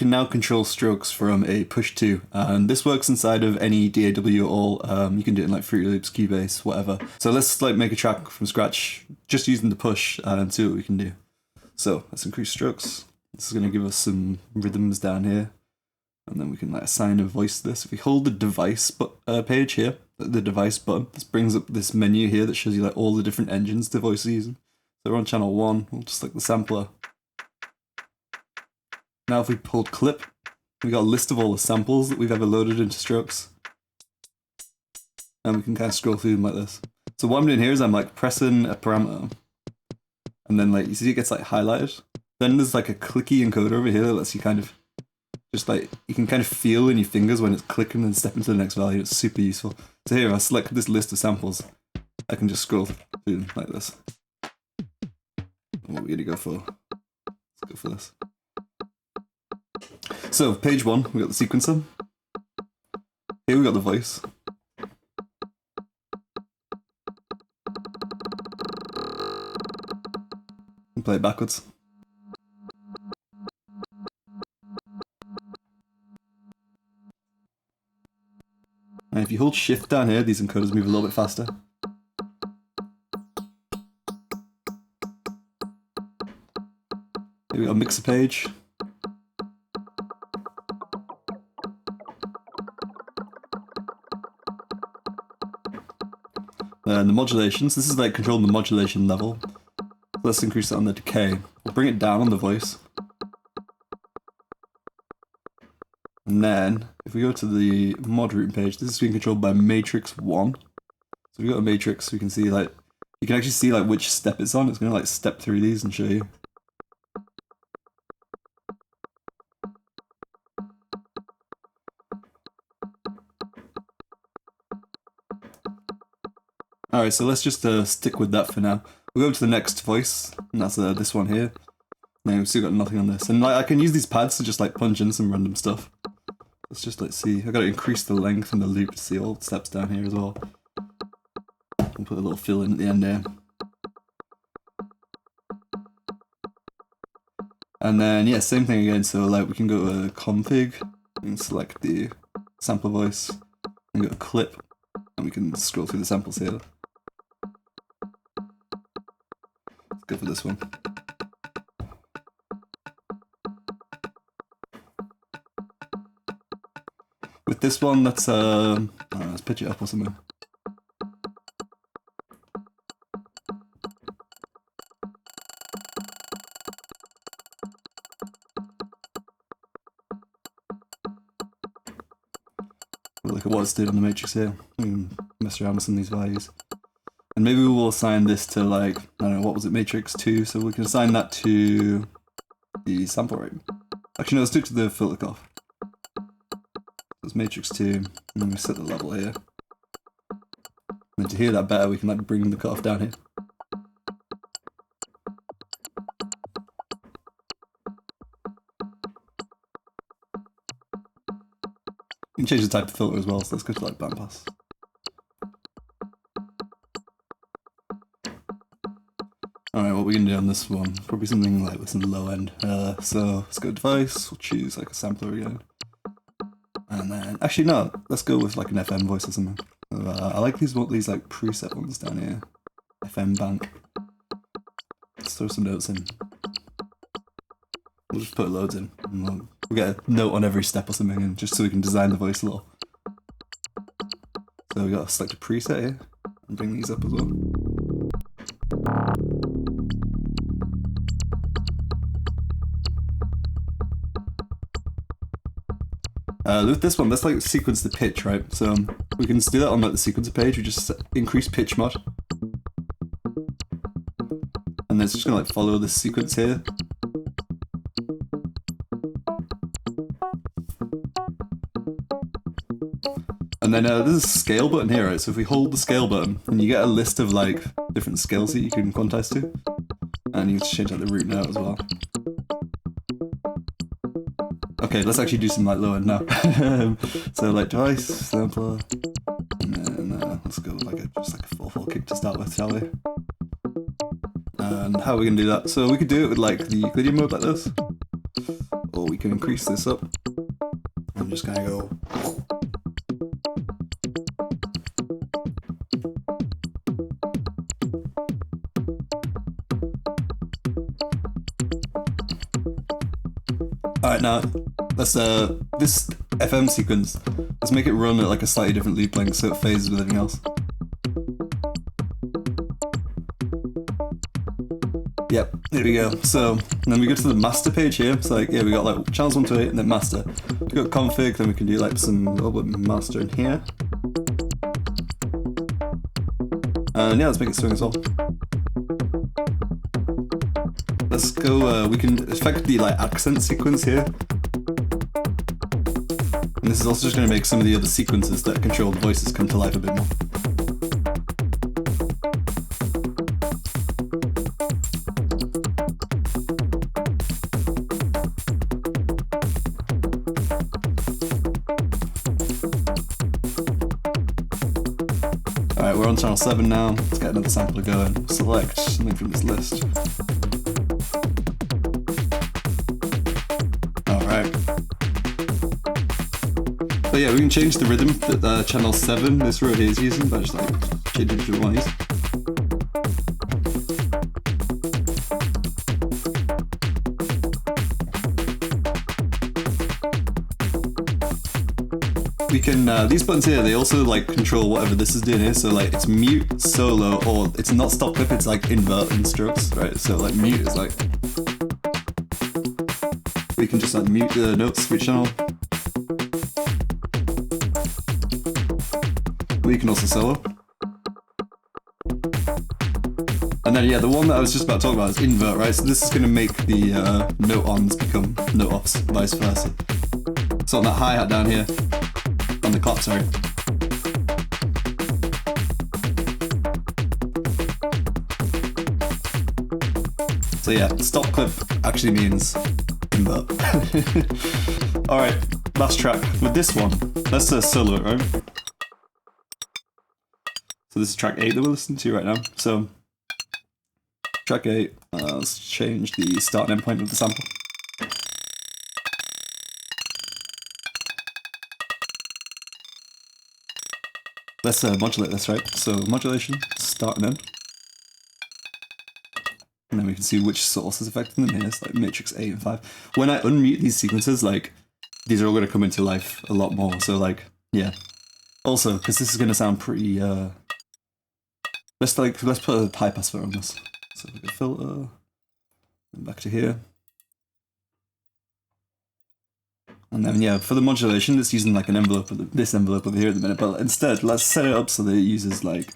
can now control strokes from a push to, and this works inside of any DAW all. You can do it in like Fruity Loops, Cubase, whatever. So let's like make a track from scratch just using the push and see what we can do. So let's increase strokes. This is going to give us some rhythms down here, and then we can like assign a voice to this. If we hold the device page here, the device button, this brings up this menu here that shows you like all the different engines the voice is using. So we're on channel 1, we'll just select the sampler. Now if we hold clip, we got a list of all the samples that we've ever loaded into strokes. And we can kind of scroll through them like this. So what I'm doing here is I'm like pressing a parameter. And then like, you see it gets like highlighted. Then there's like a clicky encoder over here that lets you kind of, just like, you can kind of feel in your fingers when it's clicking and step into the next value. It's super useful. So here, if I select this list of samples, I can just scroll through them like this. And what we're gonna go for, let's go for this. So page 1, we got the sequencer. Here we got the voice. And play it backwards. And if you hold shift down here, these encoders move a little bit faster. Here we got a mixer page. And the modulations, this is like controlling the modulation level. Let's increase it on the decay. We'll bring it down on the voice. And then, if we go to the mod routing page, this is being controlled by matrix 1. So if we go to matrix, we can see like, you can actually see like which step it's on. It's going to like step through these and show you. Alright, so let's just stick with that for now. We'll go to the next voice, and that's this one here. No, we've still got nothing on this. And like, I can use these pads to just like punch in some random stuff. Let's just like see, I've got to increase the length and the loop to see all the steps down here as well. And put a little fill in at the end there. And then, yeah, same thing again, so like we can go to config, and select the sample voice, and go to clip, and we can scroll through the samples here. Let's go for this one. With this one, let's pitch it up or something. Look at what it's doing on the matrix here. We can mess around with some of these values. And maybe we will assign this to like, I don't know, what was it, matrix 2, so we can assign that to the sample rate. Actually no, let's do it to the filter cutoff. It's matrix 2, and then we set the level here. And to hear that better, we can like bring the cutoff down here. You can change the type of filter as well, so let's go to like bandpass. Alright, what we're going to do on this one, probably something like this in the low end. So let's go to device, we'll choose like a sampler again. And then, actually no, let's go with like an FM voice or something. I like these like preset ones down here. FM bank. Let's throw some notes in. We'll just put loads in. And we'll get a note on every step or something, and just so we can design the voice a little. So we got to select a preset here, and bring these up as well. With this one, let's like sequence the pitch, right? So we can do that on like the sequencer page. We just increase pitch mod, and then it's just gonna like follow this sequence here. And then there's a scale button here, right? So if we hold the scale button, and you get a list of like different scales that you can quantize to, and you can change like the root note as well. Okay, let's actually do some like low end now. So like device, sampler, and then let's go with like just like a 4/4 kick to start with, shall we? And how are we gonna do that? So we could do it with like the Euclidean mode like this, or we can increase this up. I'm just gonna go. Alright, now let's this FM sequence, let's make it run at like a slightly different loop length so it phases with everything else. Yep, here we go. So then we go to the master page here. So like, yeah, we got like channels 1 to 8 and then master. We got config, then we can do like some little bit master in here. And yeah, let's make it swing as well. Let's go, we can affect the like accent sequence here. And this is also just going to make some of the other sequences that control the voices come to life a bit more. Alright, we're on channel 7 now. Let's get another sampler going. Select something from this list. Alright. So yeah, we can change the rhythm that channel 7, this road here is using, by just like changing to one of these. We can, these buttons here, they also like control whatever this is doing here, so like it's mute, solo, or it's not stop clip, it's like invert and strokes, right? So like mute is like, we can just like mute the notes for each channel. We can also solo. And then yeah, the one that I was just about to talk about is invert, right? So this is going to make the note ons become note offs, vice versa. So on that hi-hat down here, on the clap, sorry. So yeah, stop clip actually means invert. Alright, last track. With this one, let's solo it, right? So this is track 8 that we're listening to right now. So, track 8, let's change the start and end point of the sample. Let's modulate this, right? So modulation, start and end. And then we can see which source is affecting them here. It's like matrix 8 and 5. When I unmute these sequences, like, these are all going to come into life a lot more. So like, yeah. Also, because this is going to sound pretty, let's put a high pass filter on this. So we can filter, and back to here. And then yeah, for the modulation, it's using like an envelope, this envelope over here at the minute, but instead, let's set it up so that it uses like,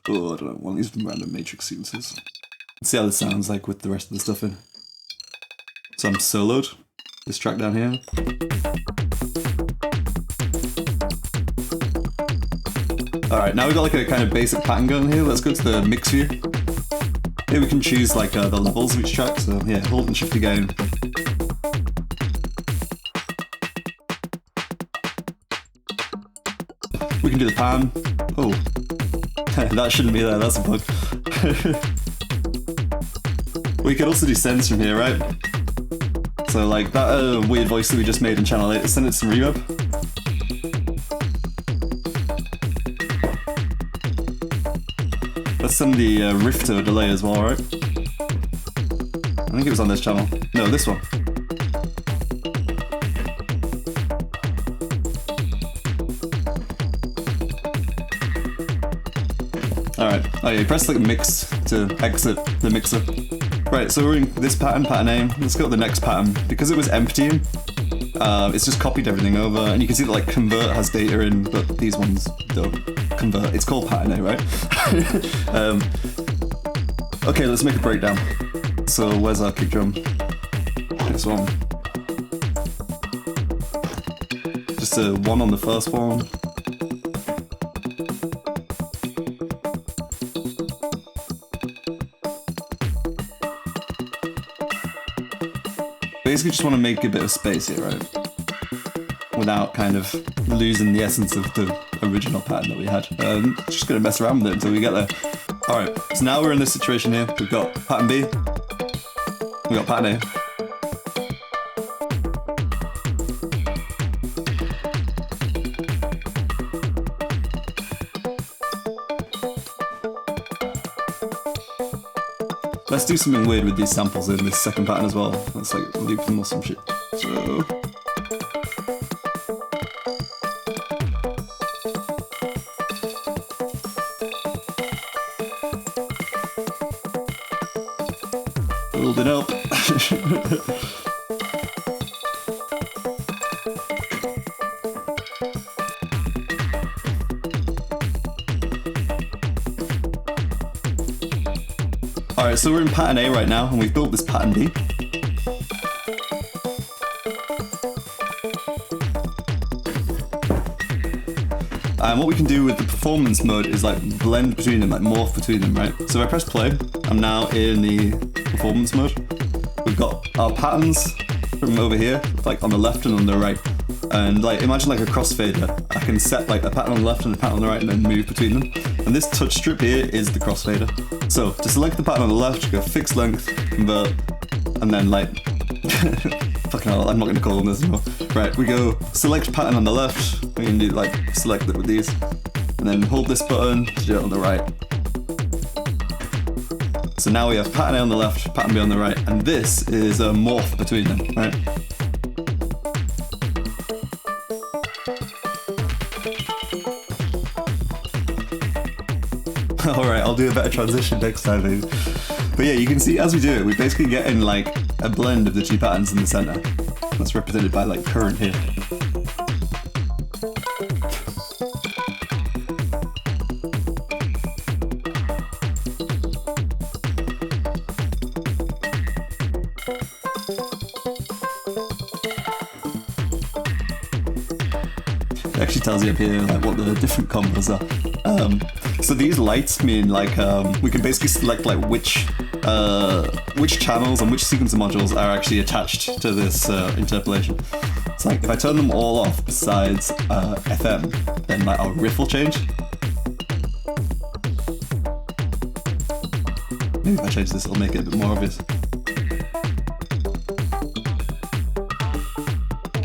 oh, I don't know, one of these random matrix sequences. Let's see how this sounds like with the rest of the stuff in. So I'm soloed, this track down here. Alright, now we've got like a kind of basic pattern going here. Let's go to the mix view. Here we can choose like the levels of each track, so yeah, hold and shift again. We can do the pan. Oh, that shouldn't be there, that's a bug. We could also do sends from here, right? So like that weird voice that we just made in channel 8, let's send it some reverb. Let's send the riff to a delay as well, right? I think it was on this channel. No, this one. Alright, oh yeah, press like mix to exit the mixer. Right, so we're in this pattern, pattern A. Let's go to the next pattern. Because it was emptying, it's just copied everything over, and you can see that like convert has data in, but these ones don't convert. It's called pattern A, right? Okay, let's make a breakdown. So where's our kick drum? This one. Just a 1 on the first one. Basically just want to make a bit of space here, right? Without kind of losing the essence of the original pattern that we had. Just gonna mess around with it until we get there. Alright, so now we're in this situation here. We've got pattern B, we've got pattern A. Let's do something weird with these samples in this second pattern as well. Let's like loop them or some shit. So. Build it up. Alright, so we're in pattern A right now, and we've built this pattern B. And what we can do with the performance mode is like blend between them, like morph between them, right? So if I press play, I'm now in the performance mode. We've got our patterns from over here, like on the left and on the right. And like imagine like a crossfader. I can set like a pattern on the left and a pattern on the right and then move between them. And this touch strip here is the crossfader. So to select the pattern on the left, you go fixed length, convert, and then like fucking hell, I'm not gonna call them this anymore. Right, we go select pattern on the left, we can do like select it with these, and then hold this button to do it on the right. So now we have pattern A on the left, pattern B on the right, and this is a morph between them, right? Alright, I'll do a better transition next time, maybe. But yeah, you can see as we do it, we basically get in like a blend of the two patterns in the center. That's represented by like current here. It actually tells you up here like what the different combos are. So these lights mean like we can basically select like which channels and which sequencer modules are actually attached to this interpolation. It's like if I turn them all off besides FM, then like our riff will change. Maybe if I change this, it'll make it a bit more obvious.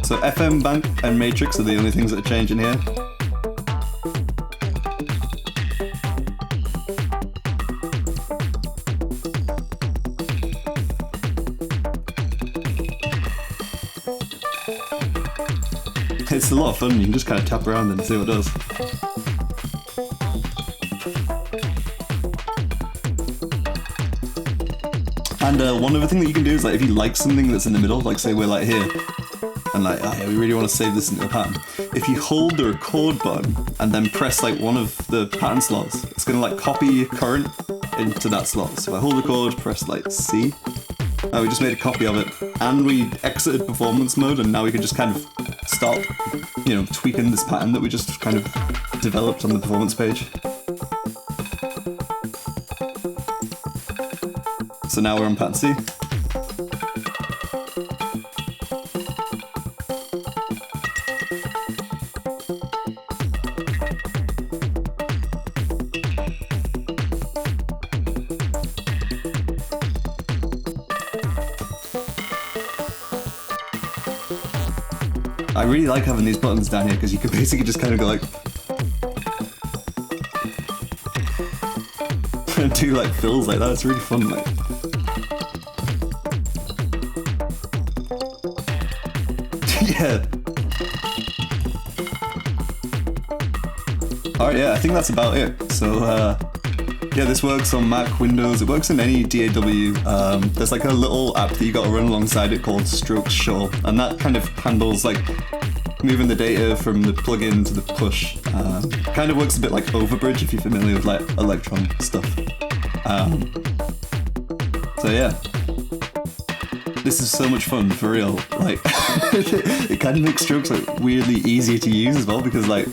So FM, bank, and matrix are the only things that are changing here. It's a lot of fun, you can just kind of tap around and see what it does. And one other thing that you can do is like if you like something that's in the middle, like say we're like here, and like, oh yeah, we really want to save this into a pattern. If you hold the record button and then press like one of the pattern slots, it's gonna like copy your current into that slot. So if I hold record, press like C, we just made a copy of it, and we exited performance mode, and now we can just kind of start, you know, tweaking this pattern that we just kind of developed on the performance page. So now we're on pattern C. I really like having these buttons down here because you can basically just kind of go like and do like fills like that. It's really fun, like. Yeah. Alright, yeah, I think that's about it. So yeah, this works on Mac, Windows, it works in any DAW. There's like a little app that you got to run alongside it called Strokes Show, and that kind of handles like moving the data from the plugin to the push. Kind of works a bit like Overbridge if you're familiar with like Electron stuff. So yeah, this is so much fun for real. Like, it kind of makes Strokes like weirdly easier to use as well, because like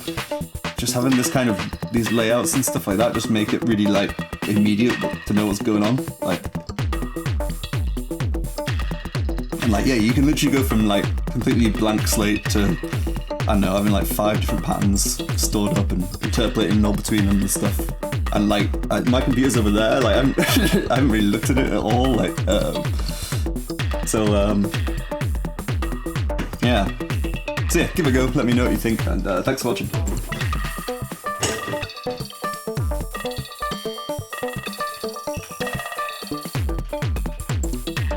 just having this kind of these layouts and stuff like that just make it really like immediate to know what's going on. Like, and like yeah, you can literally go from like completely blank slate to, I don't know, having like 5 different patterns stored up and interpolating all between them and stuff. And like my computer's over there, like I haven't really looked at it at all. Like yeah. So yeah, give it a go. Let me know what you think, and thanks for watching.